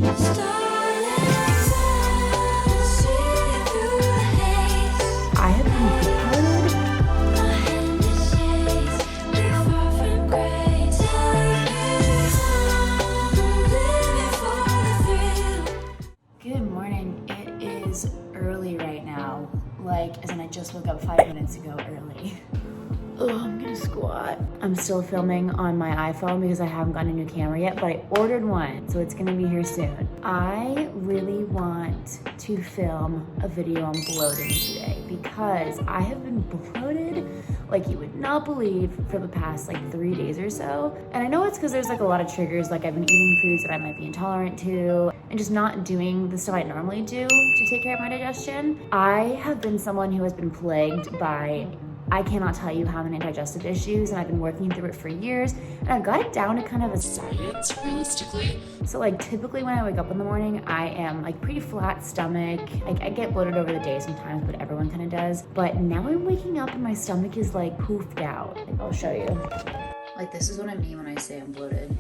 I have been Good morning. It is early right now. Like, as in I just woke up 5 minutes ago early. Oh, I'm gonna squat. I'm still filming on my iPhone because I haven't gotten a new camera yet, but I ordered one, so it's gonna be here soon. I really want to film a video on bloating today because I have been bloated like you would not believe for the past like 3 days or so. And I know it's because there's like a lot of triggers, like I've been eating foods that I might be intolerant to and just not doing the stuff I normally do to take care of my digestion. I have been someone who has been plagued by, I cannot tell you how many digestive issues, and I've been working through it for years, and I've got it down to kind of a science, realistically. So like typically when I wake up in the morning, I am like pretty flat stomach. Like I get bloated over the day sometimes, but everyone kind of does. But now I'm waking up and my stomach is like poofed out. Like, I'll show you. Like this is what I mean when I say I'm bloated.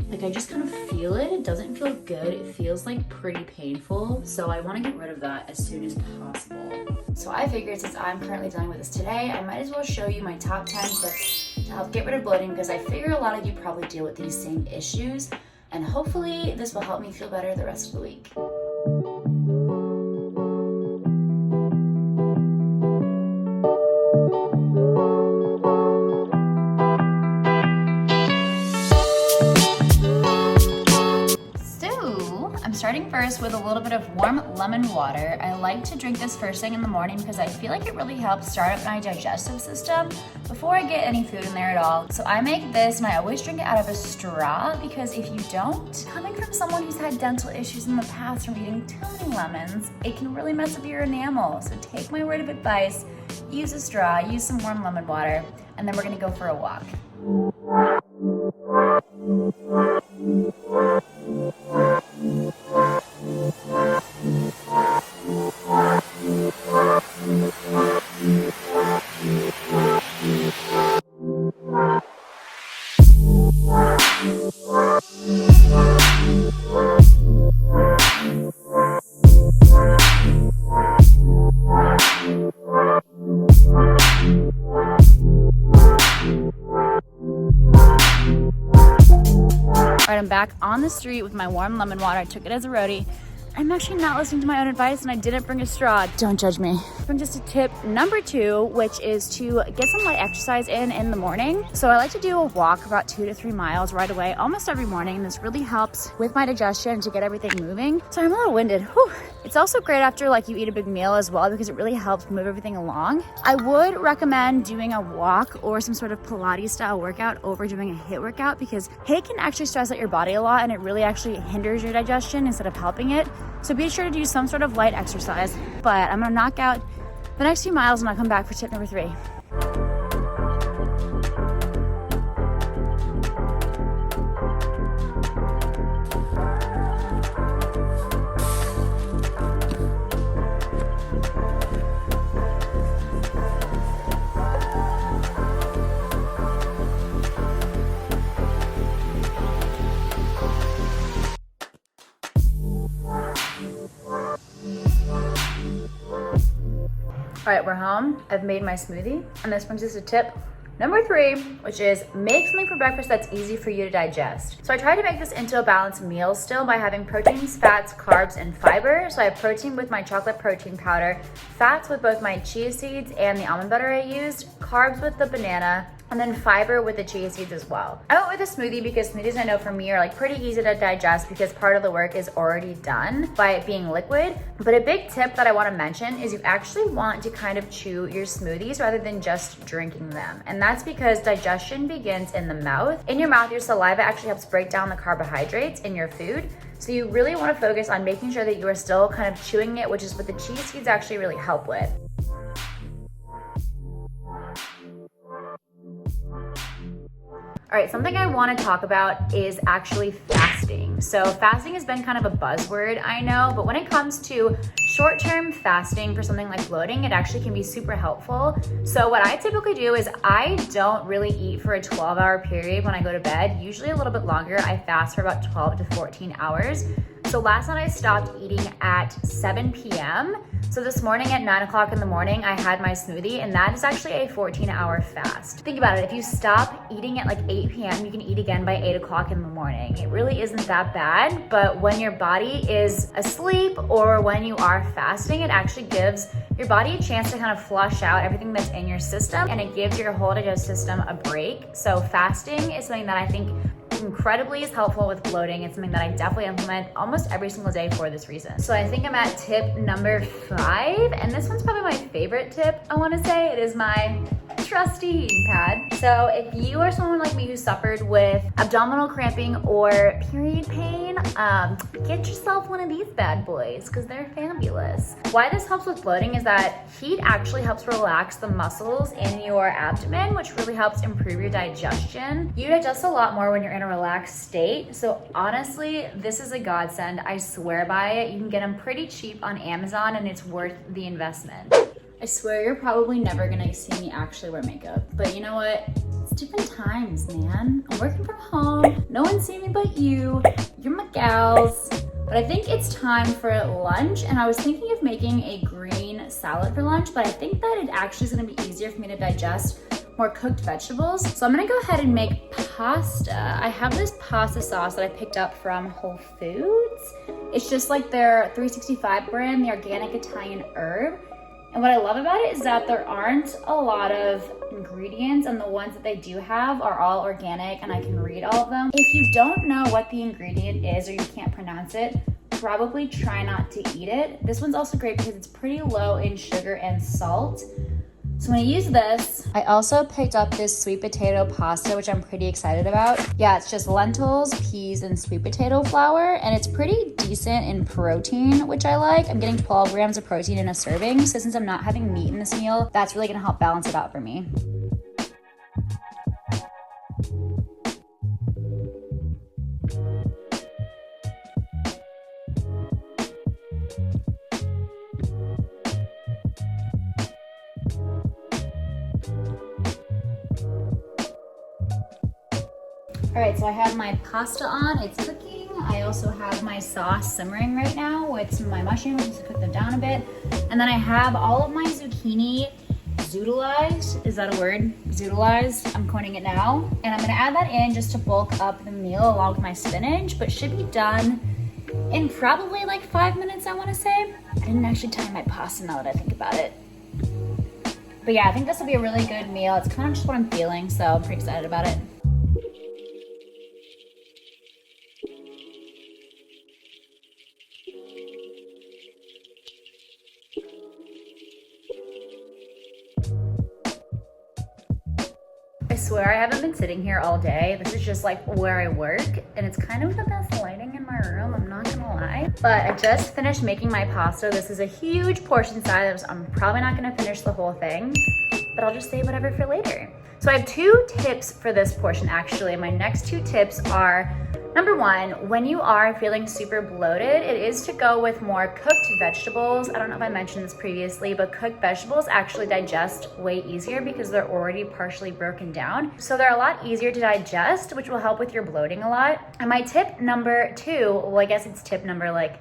Like I just kind of feel it. It doesn't feel good. It feels like pretty painful. So I want to get rid of that as soon as possible. So I figured since I'm currently dealing with this today, I might as well show you my top 10 tips to help get rid of bloating because I figure a lot of you probably deal with these same issues. And hopefully this will help me feel better the rest of the week. Starting first with a little bit of warm lemon water. I like to drink this first thing in the morning because I feel like it really helps start up my digestive system before I get any food in there at all. So I make this and I always drink it out of a straw because if you don't, coming from someone who's had dental issues in the past from eating too many lemons, it can really mess up your enamel. So take my word of advice, use a straw, use some warm lemon water, and then we're gonna go for a walk. All right, I'm back on the street with my warm lemon water. I took it as a roadie. I'm actually not listening to my own advice and I didn't bring a straw. Don't judge me. Bring just a tip number 2, which is to get some light exercise in the morning. So I like to do a walk about 2 to 3 miles right away, almost every morning. This really helps with my digestion to get everything moving. So I'm a little winded. Whew. It's also great after like you eat a big meal as well because it really helps move everything along. I would recommend doing a walk or some sort of Pilates style workout over doing a HIIT workout because HIIT can actually stress out your body a lot and it really actually hinders your digestion instead of helping it. So be sure to do some sort of light exercise. But I'm gonna knock out the next few miles and I'll come back for tip number 3. All right, we're home. I've made my smoothie, and this brings us to tip number 3, which is make something for breakfast that's easy for you to digest. So I try to make this into a balanced meal still by having proteins, fats, carbs, and fiber. So I have protein with my chocolate protein powder, fats with both my chia seeds and the almond butter I used, carbs with the banana, and then fiber with the chia seeds as well. I went with a smoothie because smoothies I know for me are like pretty easy to digest because part of the work is already done by it being liquid. But a big tip that I want to mention is you actually want to kind of chew your smoothies rather than just drinking them. And that's because digestion begins in the mouth. In your mouth, your saliva actually helps break down the carbohydrates in your food. So you really want to focus on making sure that you are still kind of chewing it, which is what the chia seeds actually really help with. All right, something I want to talk about is actually fasting. So fasting has been kind of a buzzword, I know, but when it comes to short-term fasting for something like bloating, it actually can be super helpful. So what I typically do is I don't really eat for a 12-hour period when I go to bed, usually a little bit longer. I fast for about 12 to 14 hours. So last night I stopped eating at 7 p.m. So this morning at 9 o'clock in the morning, I had my smoothie, and that is actually a 14-hour fast. Think about it, if you stop eating at like 8 p.m., you can eat again by 8 o'clock in the morning. It really isn't that bad, but when your body is asleep or when you are fasting, it actually gives your body a chance to kind of flush out everything that's in your system, and it gives your whole digestive system a break. So fasting is something that I think incredibly is helpful with bloating. It's something that I definitely implement almost every single day for this reason. So I think I'm at tip number 5, and this one's probably my favorite tip, I want to say. It is my trusty heating pad. So if you are someone like me who suffered with abdominal cramping or period pain, get yourself one of these bad boys because they're fabulous. Why this helps with bloating is that heat actually helps relax the muscles in your abdomen, which really helps improve your digestion. You digest a lot more when you're in a relaxed state. So honestly, this is a godsend. I swear by it. You can get them pretty cheap on Amazon, and it's worth the investment. I swear you're probably never gonna see me actually wear makeup, but you know what? It's different times, man. I'm working from home. No one's seeing me but you. You're my gals. But I think it's time for lunch, and I was thinking of making a green salad for lunch, but I think that it actually is gonna be easier for me to digest more cooked vegetables. So I'm gonna go ahead and make pasta. I have this pasta sauce that I picked up from Whole Foods. It's just like their 365 brand, the organic Italian herb. And what I love about it is that there aren't a lot of ingredients, and the ones that they do have are all organic, and I can read all of them. If you don't know what the ingredient is or you can't pronounce it, probably try not to eat it. This one's also great because it's pretty low in sugar and salt. So when I use this, I also picked up this sweet potato pasta, which I'm pretty excited about. Yeah, it's just lentils, peas, and sweet potato flour, and it's pretty decent in protein, which I like. I'm getting 12 grams of protein in a serving, so since I'm not having meat in this meal, that's really gonna help balance it out for me. All right, so I have my pasta on, it's cooking. I also have my sauce simmering right now with some of my mushrooms just to cook them down a bit. And then I have all of my zucchini zoodleized. Is that a word? Zoodleized, I'm coining it now. And I'm gonna add that in just to bulk up the meal along with my spinach, but should be done in probably like 5 minutes, I wanna say. I didn't actually time my pasta now that I think about it. But yeah, I think this will be a really good meal. It's kind of just what I'm feeling, so I'm pretty excited about it. I swear I haven't been sitting here all day. This is just like where I work, and it's kind of the best lighting in my room, I'm not gonna lie. But I just finished making my pasta. This is a huge portion size. I'm probably not gonna finish the whole thing, but I'll just save whatever for later. So I have 2 tips for this portion actually. My next 2 tips are, number 1, when you are feeling super bloated, it is to go with more cooked vegetables. I don't know if I mentioned this previously, but cooked vegetables actually digest way easier because they're already partially broken down. So they're a lot easier to digest, which will help with your bloating a lot. And my tip number 2, well, I guess it's tip number like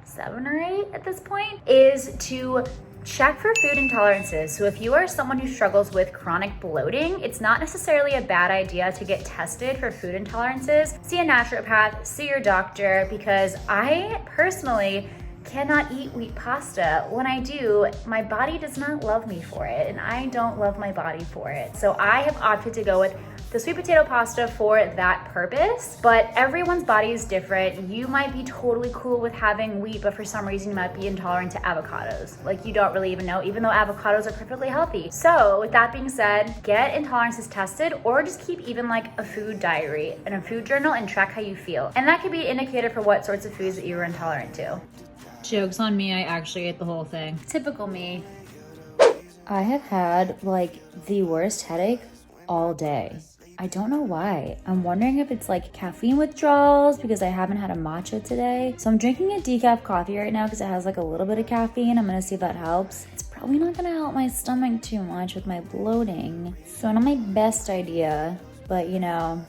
7 or 8 at this point, is to check for food intolerances. So if you are someone who struggles with chronic bloating, it's not necessarily a bad idea to get tested for food intolerances. See a naturopath, see your doctor, because I personally cannot eat wheat pasta. When I do, my body does not love me for it, and I don't love my body for it. So I have opted to go with the sweet potato pasta for that purpose, but everyone's body is different. You might be totally cool with having wheat, but for some reason you might be intolerant to avocados. Like you don't really even know, even though avocados are perfectly healthy. So with that being said, get intolerances tested, or just keep even like a food diary and a food journal and track how you feel. And that could be an indicator for what sorts of foods that you are intolerant to. Joke's on me, I actually ate the whole thing. Typical me. I have had like the worst headache all day. I don't know why. I'm wondering if it's like caffeine withdrawals because I haven't had a matcha today. So I'm drinking a decaf coffee right now because it has like a little bit of caffeine. I'm gonna see if that helps. It's probably not gonna help my stomach too much with my bloating. So not my best idea, but you know,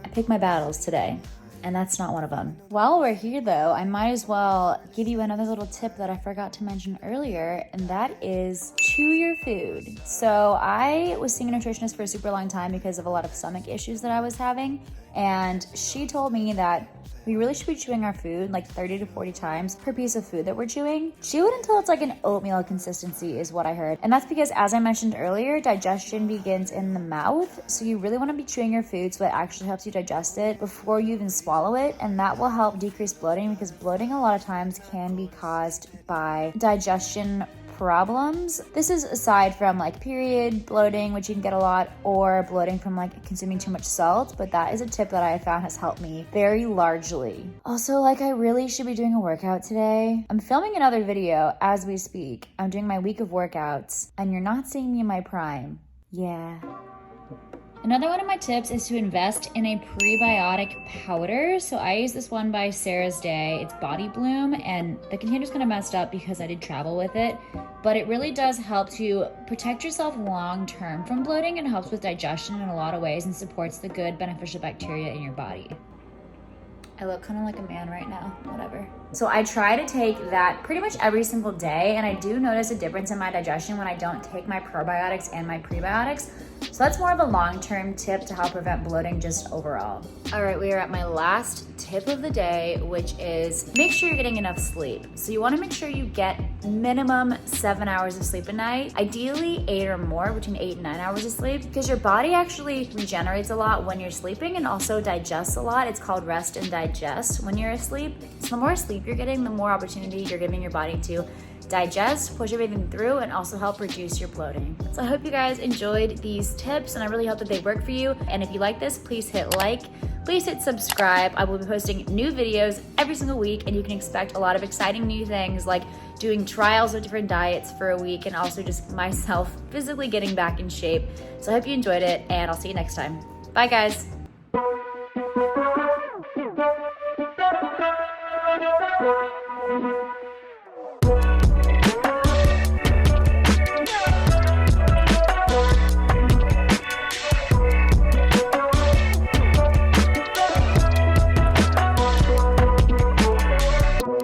I pick my battles today. And that's not one of them. While we're here though, I might as well give you another little tip that I forgot to mention earlier, and that is chew your food. So I was seeing a nutritionist for a super long time because of a lot of stomach issues that I was having, and she told me that we really should be chewing our food like 30 to 40 times per piece of food that we're chewing. Chew it until it's like an oatmeal consistency is what I heard. And that's because, as I mentioned earlier, digestion begins in the mouth. So you really want to be chewing your food so it actually helps you digest it before you even swallow it. And that will help decrease bloating, because bloating a lot of times can be caused by digestion problems. This is aside from like period bloating, which you can get a lot, or bloating from like consuming too much salt, but that is a tip that I found has helped me very largely. Also, like, I really should be doing a workout today. I'm filming another video as we speak. I'm doing my week of workouts, and you're not seeing me in my prime. Yeah. Another one of my tips is to invest in a prebiotic powder. So I use this one by Sarah's Day. It's Body Bloom, and the container's kind of messed up because I did travel with it, but it really does help to protect yourself long-term from bloating, and helps with digestion in a lot of ways and supports the good beneficial bacteria in your body. I look kind of like a man right now, whatever. So I try to take that pretty much every single day, and I do notice a difference in my digestion when I don't take my probiotics and my prebiotics. So that's more of a long-term tip to help prevent bloating just overall. All right, we are at my last tip of the day, which is make sure you're getting enough sleep. So you want to make sure you get minimum 7 hours of sleep a night, ideally 8 or more, between 8 and 9 hours of sleep, because your body actually regenerates a lot when you're sleeping and also digests a lot. It's called rest and digest when you're asleep. So the more sleep you're getting, the more opportunity you're giving your body to digest, push everything through, and also help reduce your bloating. So I hope you guys enjoyed these tips, and I really hope that they work for you. And if you like this, please hit like, please hit subscribe. I will be posting new videos every single week, and you can expect a lot of exciting new things, like doing trials of different diets for a week, and also just myself physically getting back in shape. So I hope you enjoyed it, and I'll see you next time. Bye guys.